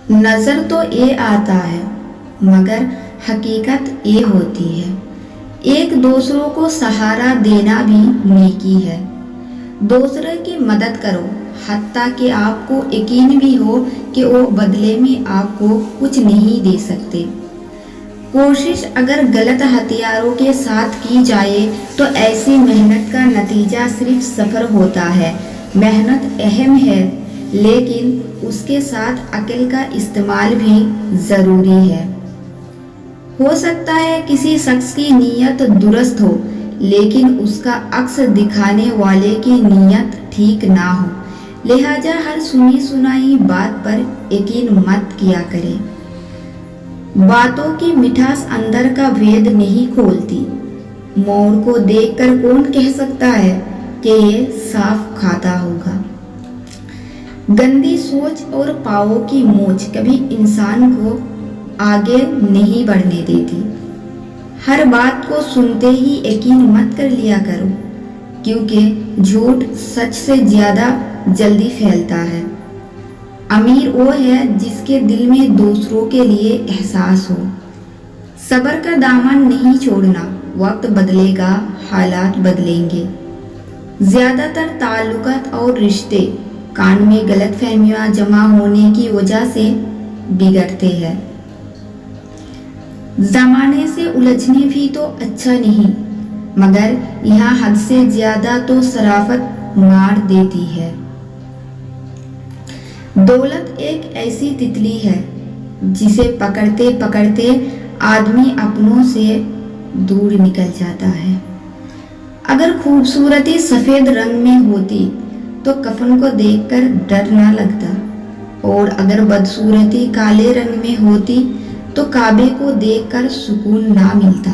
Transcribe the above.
نظر تو یہ آتا ہے مگر حقیقت یہ ہوتی ہے۔ ایک دوسروں کو سہارا دینا بھی نیکی ہے۔ دوسرے کی مدد کرو حتیٰ کہ آپ کو یقین بھی ہو کہ وہ بدلے میں آپ کو کچھ نہیں دے سکتے۔ کوشش اگر غلط ہتھیاروں کے ساتھ کی جائے تو ایسی محنت کا نتیجہ صرف صفر ہوتا ہے۔ محنت اہم ہے لیکن اس کے ساتھ عقل کا استعمال بھی ضروری ہے۔ ہو سکتا ہے کسی شخص کی نیت درست ہو لیکن اس کا عکس دکھانے والے کی نیت ٹھیک نہ ہو، لہٰذا ہر سنی سنائی بات پر یقین مت کیا کرے۔ باتوں کی مٹھاس اندر کا بھید نہیں کھولتی۔ مور کو دیکھ کر کون کہہ سکتا ہے کہ یہ صاف کھاتا ہوگا۔ گندی سوچ اور پاؤں کی موچ کبھی انسان کو آگے نہیں بڑھنے دیتی۔ ہر بات کو سنتے ہی یقین مت کر لیا کرو کیونکہ جھوٹ سچ سے زیادہ جلدی پھیلتا ہے۔ امیر وہ ہے جس کے دل میں دوسروں کے لیے احساس ہو۔ صبر کا دامن نہیں چھوڑنا، وقت بدلے گا، حالات بدلیں گے۔ زیادہ تر تعلقات اور رشتے کان میں غلط فہمیاں جمع ہونے کی وجہ سے بگڑتے ہیں۔ زمانے سے الجھنے بھی تو اچھا نہیں مگر یہاں حد سے زیادہ تو شرافت مار دیتی ہے۔ دولت ایک ایسی تتلی ہے جسے پکڑتے پکڑتے آدمی اپنوں سے دور نکل جاتا ہے۔ اگر خوبصورتی سفید رنگ میں ہوتی تو کفن کو دیکھ کر ڈر نہ لگتا، اور اگر بدصورتی کالے رنگ میں ہوتی تو کعبے کو دیکھ کر سکون نہ ملتا۔